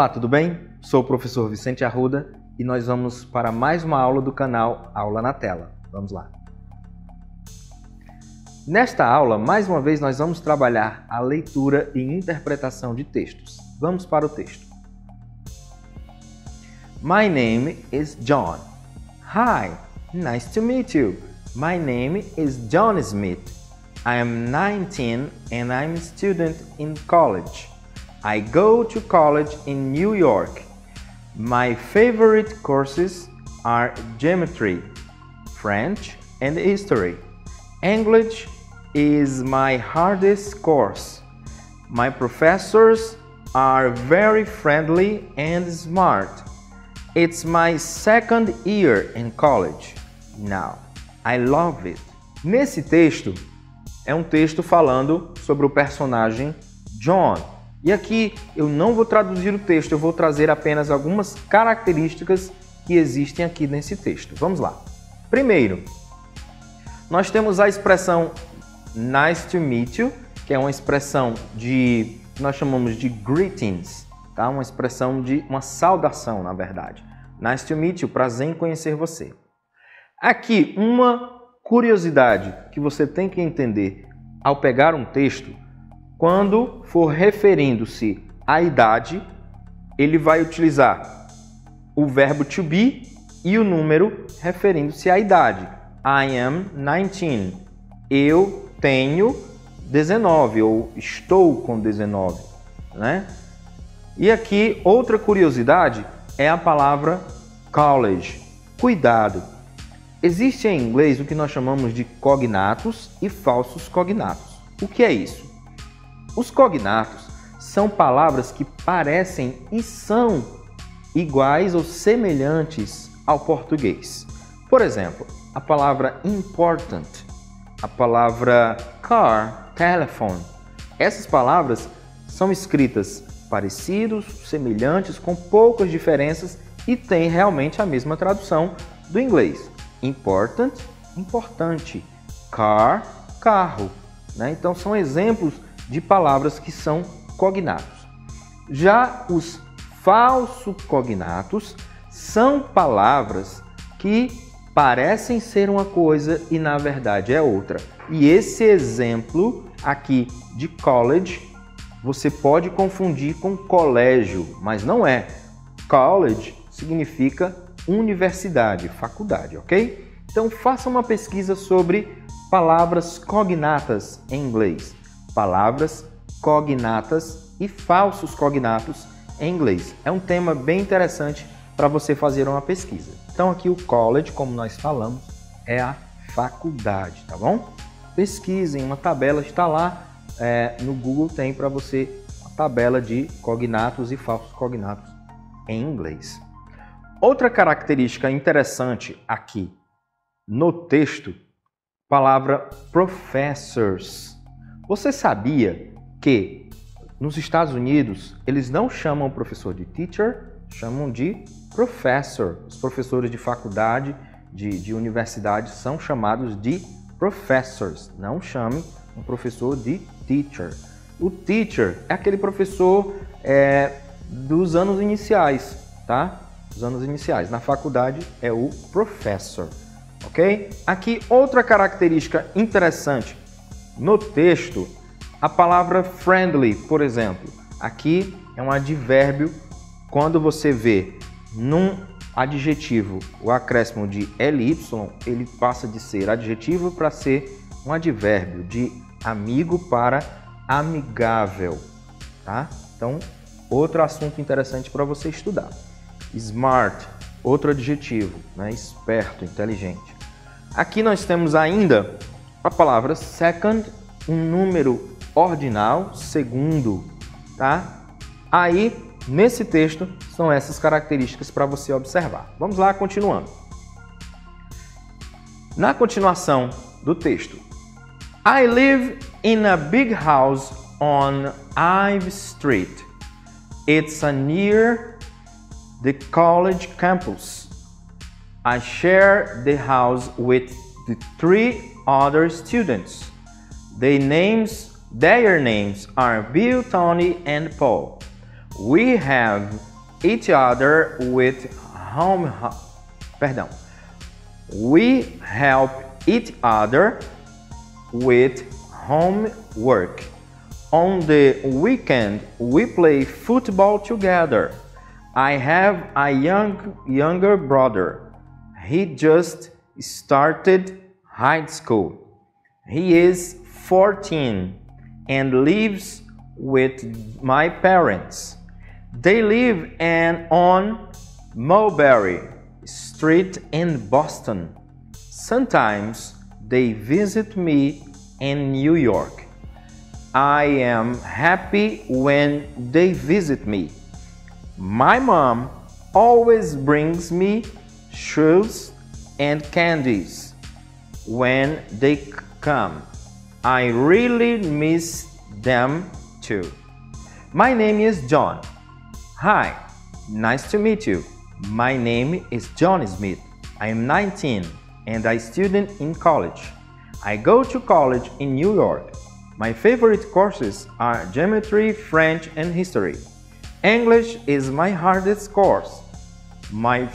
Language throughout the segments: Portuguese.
Olá, tudo bem? Sou o professor Vicente Arruda e nós vamos para mais uma aula do canal Aula na Tela. Vamos lá. Nesta aula, mais uma vez, nós vamos trabalhar a leitura e interpretação de textos. Vamos para o texto. My name is John. Hi, nice to meet you. My name is John Smith. I am 19 and I'm a student in college. I go to college in New York. My favorite courses are geometry, French, and history. English is my hardest course. My professors are very friendly and smart. It's my second year in college now. I love it. Nesse texto, é um texto falando sobre o personagem John. E aqui eu não vou traduzir o texto, eu vou trazer apenas algumas características que existem aqui nesse texto. Vamos lá. Primeiro, nós temos a expressão nice to meet you, que é uma expressão que nós chamamos de greetings, tá? Uma expressão de uma saudação, na verdade. Nice to meet you, prazer em conhecer você. Aqui, uma curiosidade que você tem que entender ao pegar um texto: quando for referindo-se à idade, ele vai utilizar o verbo to be e o número referindo-se à idade. I am 19. Eu tenho 19 ou estou com 19, né? E aqui outra curiosidade é a palavra college. Cuidado. Existe em inglês o que nós chamamos de cognatos e falsos cognatos. O que é isso? Os cognatos são palavras que parecem e são iguais ou semelhantes ao português. Por exemplo, a palavra important, a palavra car, telephone. Essas palavras são escritas parecidos, semelhantes, com poucas diferenças e têm realmente a mesma tradução do inglês. Important, importante. Car, carro, né? Então são exemplos de palavras que são cognatos. Já os falsos cognatos são palavras que parecem ser uma coisa e na verdade é outra. E esse exemplo aqui de college você pode confundir com colégio, mas não é. College significa universidade, faculdade, ok? Então faça uma pesquisa sobre palavras cognatas em inglês. Palavras cognatas e falsos cognatos em inglês. É um tema bem interessante para você fazer uma pesquisa. Então aqui o college, como nós falamos, é a faculdade, tá bom? Pesquisem, uma tabela está lá no Google, tem para você uma tabela de cognatos e falsos cognatos em inglês. Outra característica interessante aqui no texto, palavra professors. Você sabia que nos Estados Unidos eles não chamam o professor de teacher, chamam de professor. Os professores de faculdade, de universidade são chamados de professors. Não chame um professor de teacher. O teacher é aquele professor dos anos iniciais, tá? Dos anos iniciais. Na faculdade é o professor, ok? Aqui outra característica interessante. No texto, a palavra friendly, por exemplo, aqui é um advérbio. Quando você vê num adjetivo o acréscimo de ly, ele passa de ser adjetivo para ser um advérbio, de amigo para amigável, tá? Então, outro assunto interessante para você estudar. Smart, outro adjetivo, né? Esperto, inteligente. Aqui nós temos ainda a palavra second, um número ordinal, segundo, tá? Aí, nesse texto, são essas características para você observar. Vamos lá, continuando. Na continuação do texto. I live in a big house on Ive Street. It's near the college campus. I share the house with the 3 other students. Their names are Bill, Tony, and Paul. We have each other with We help each other with homework. On the weekend, we play football together. I have a younger brother. He just started high school. He is 14 and lives with my parents. They live on Mulberry Street in Boston. Sometimes they visit me in New York. I am happy when they visit me. My mom always brings me shoes and candies when they come. I really miss them too. My name is John. Hi, nice to meet you. My name is John Smith. I am 19 and a student in college. I go to college in New York. My favorite courses are geometry, French, and history. English is my hardest course. My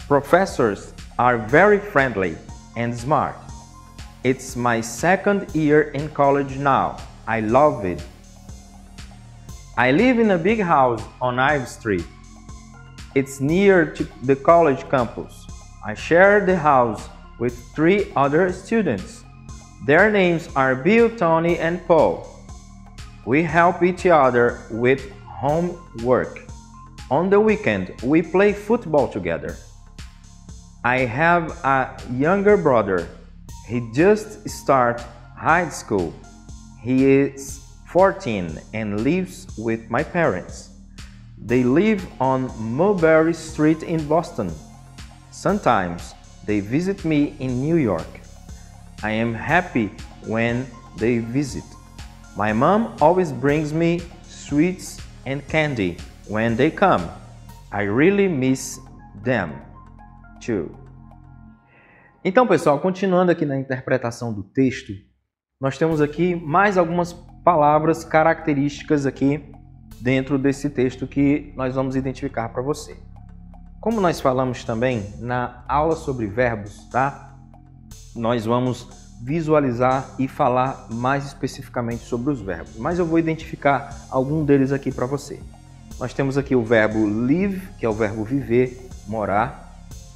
professors are very friendly and smart. It's my second year in college now. I love it. I live in a big house on Ivy Street. It's near to the college campus. I share the house with 3 other students. Their names are Bill, Tony, and Paul. We help each other with homework. On the weekend, we play football together. I have a younger brother. He just started high school. He is 14 and lives with my parents. They live on Mulberry Street in Boston. Sometimes they visit me in New York. I am happy when they visit. My mom always brings me sweets and candy when they come. I really miss them too. Então, pessoal, continuando aqui na interpretação do texto, nós temos aqui mais algumas palavras características aqui dentro desse texto que nós vamos identificar para você. Como nós falamos também na aula sobre verbos, tá? Nós vamos visualizar e falar mais especificamente sobre os verbos, mas eu vou identificar algum deles aqui para você. Nós temos aqui o verbo live, que é o verbo viver, morar,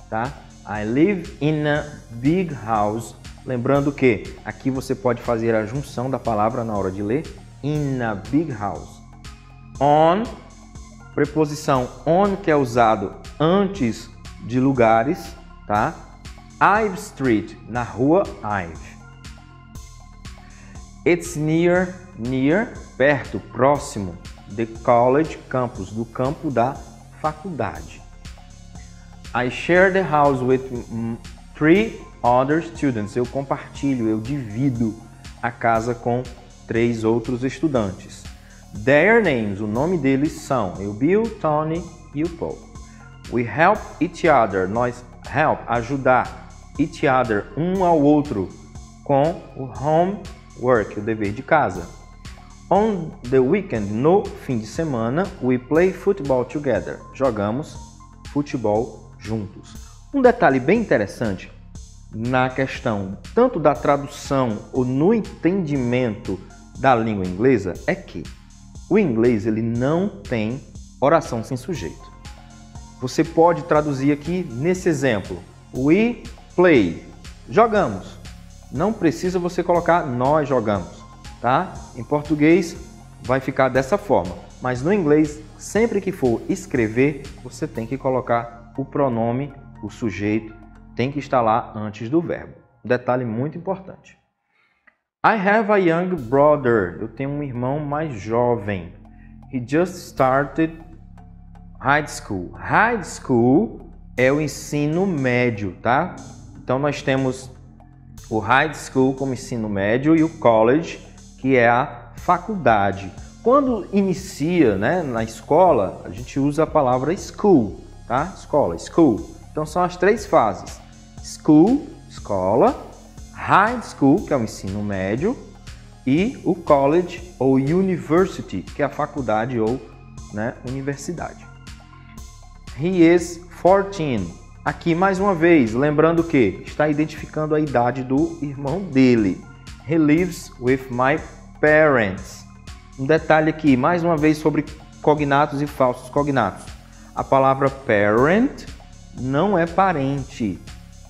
tá? I live in a big house. Lembrando que aqui você pode fazer a junção da palavra na hora de ler, in a big house. On, preposição on, que é usado antes de lugares, tá? Ivy Street, na rua Ivy. It's near, perto, próximo. The college, campus, do campo da faculdade. I share the house with 3 other students. Eu compartilho, eu divido a casa com 3 outros estudantes. Their names, o nome deles são o Bill, Tony e o Paul. We help each other. Nós help, ajudar, each other, um ao outro, com o homework, o dever de casa. On the weekend, no fim de semana, we play football together. Jogamos futebol juntos. Um detalhe bem interessante na questão tanto da tradução ou no entendimento da língua inglesa é que o inglês ele não tem oração sem sujeito. Você pode traduzir aqui nesse exemplo. We play. Jogamos. Não precisa você colocar nós jogamos, tá? Em português vai ficar dessa forma, mas no inglês, sempre que for escrever, você tem que colocar o pronome, o sujeito, tem que estar lá antes do verbo. Um detalhe muito importante. I have a young brother. Eu tenho um irmão mais jovem. He just started high school. High school é o ensino médio, tá? Então nós temos o high school como ensino médio e o college, que é a faculdade. Quando inicia, né, na escola, a gente usa a palavra school, tá? Escola, school. Então são as 3 fases. School, escola, high school, que é o ensino médio, e o college ou university, que é a faculdade ou, né, universidade. He is 14. Aqui mais uma vez, lembrando que está identificando a idade do irmão dele. He lives with my parents. Um detalhe aqui, mais uma vez, sobre cognatos e falsos cognatos. A palavra parent não é parente,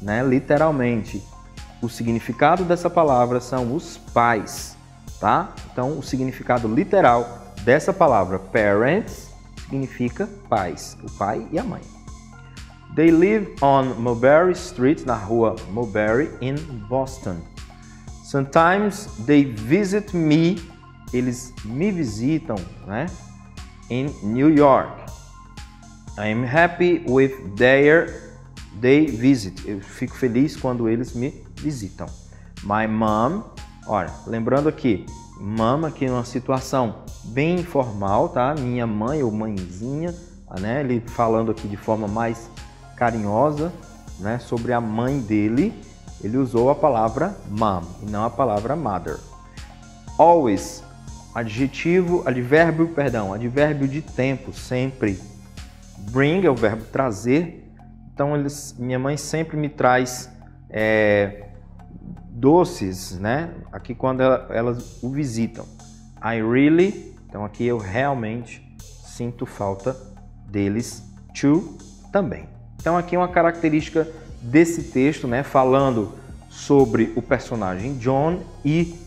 né? Literalmente. O significado dessa palavra são os pais, tá? Então, o significado literal dessa palavra parents significa pais, o pai e a mãe. They live on Mulberry Street, na rua Mulberry, in Boston. Sometimes they visit me, eles me visitam, né? In New York. I am happy with they visit. Eu fico feliz quando eles me visitam. My mom, olha, lembrando aqui, mom aqui numa situação bem informal, tá? Minha mãe ou mãezinha, né? Ele falando aqui de forma mais carinhosa, né? Sobre a mãe dele, ele usou a palavra mom e não a palavra mother. Always, advérbio de tempo, sempre. Bring é o verbo trazer, então minha mãe sempre me traz doces, né? Aqui quando elas o visitam. I really, então aqui eu realmente sinto falta deles, too, também. Então aqui uma característica desse texto, né? Falando sobre o personagem John e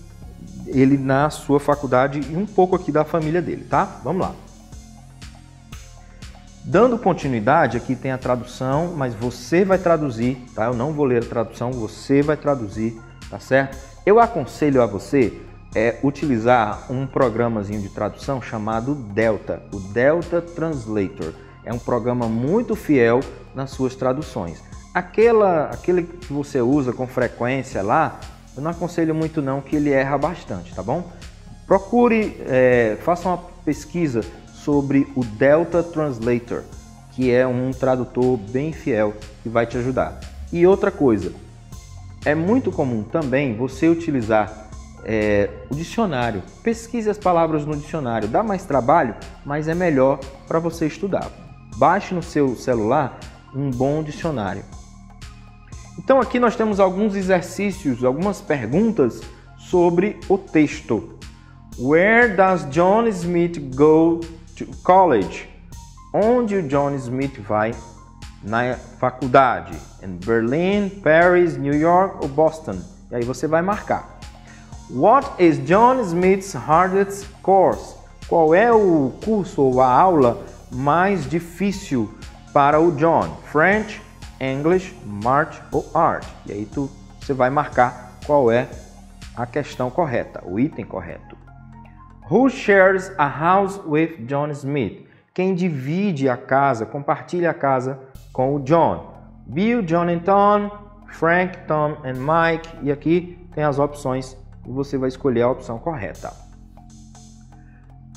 ele na sua faculdade e um pouco aqui da família dele, tá? Vamos lá. Dando continuidade, aqui tem a tradução, mas você vai traduzir, tá? Eu não vou ler a tradução, você vai traduzir, tá certo? Eu aconselho a você utilizar um programazinho de tradução chamado Delta, o Delta Translator. É um programa muito fiel nas suas traduções. Aquele que você usa com frequência lá, eu não aconselho muito não, que ele erra bastante, tá bom? Procure, faça uma pesquisa sobre o Delta Translator, que é um tradutor bem fiel que vai te ajudar. E outra coisa, é muito comum também você utilizar o dicionário. Pesquise as palavras no dicionário, dá mais trabalho, mas é melhor para você estudar. Baixe no seu celular um bom dicionário. Então aqui nós temos alguns exercícios, algumas perguntas sobre o texto. Where does John Smith go to college? Onde o John Smith vai na faculdade? In Berlin, Paris, New York ou Boston? E aí você vai marcar. What is John Smith's hardest course? Qual é o curso ou a aula mais difícil para o John? French, English, Math ou Art? E aí você vai marcar qual é a questão correta, o item correto. Who shares a house with John Smith? Quem divide a casa, compartilha a casa com o John? Bill, John and Tom, Frank, Tom and Mike. E aqui tem as opções e você vai escolher a opção correta.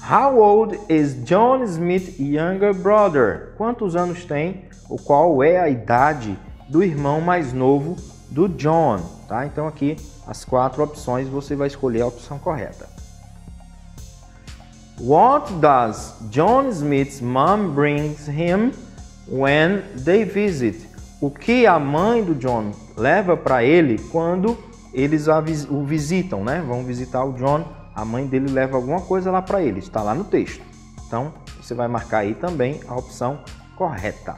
How old is John Smith's younger brother? Quantos anos tem ou qual é a idade do irmão mais novo do John? Tá? Então aqui as 4 opções você vai escolher a opção correta. What does John Smith's mom brings him when they visit? O que a mãe do John leva para ele quando eles o visitam, né? Vão visitar o John, a mãe dele leva alguma coisa lá para ele, está lá no texto. Então, você vai marcar aí também a opção correta.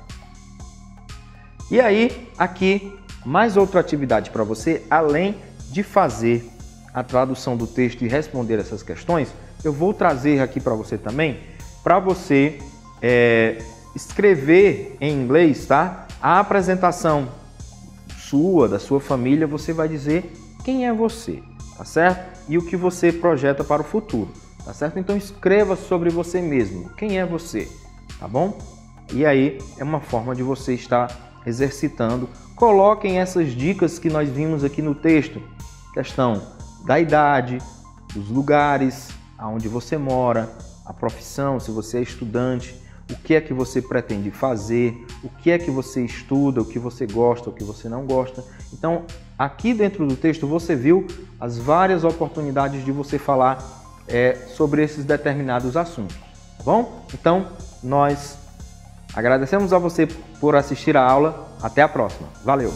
E aí, aqui, mais outra atividade para você, além de fazer a tradução do texto e responder essas questões, eu vou trazer aqui para você também, para você escrever em inglês, tá? A apresentação sua, da sua família, você vai dizer quem é você, tá certo? E o que você projeta para o futuro, tá certo? Então escreva sobre você mesmo, quem é você, tá bom? E aí é uma forma de você estar exercitando. Coloquem essas dicas que nós vimos aqui no texto, questão da idade, dos lugares, aonde você mora, a profissão, se você é estudante, o que é que você pretende fazer, o que é que você estuda, o que você gosta, o que você não gosta. Então, aqui dentro do texto você viu as várias oportunidades de você falar sobre esses determinados assuntos, tá bom? Então, nós Agradecemos a você por assistir a aula. Até a próxima. Valeu!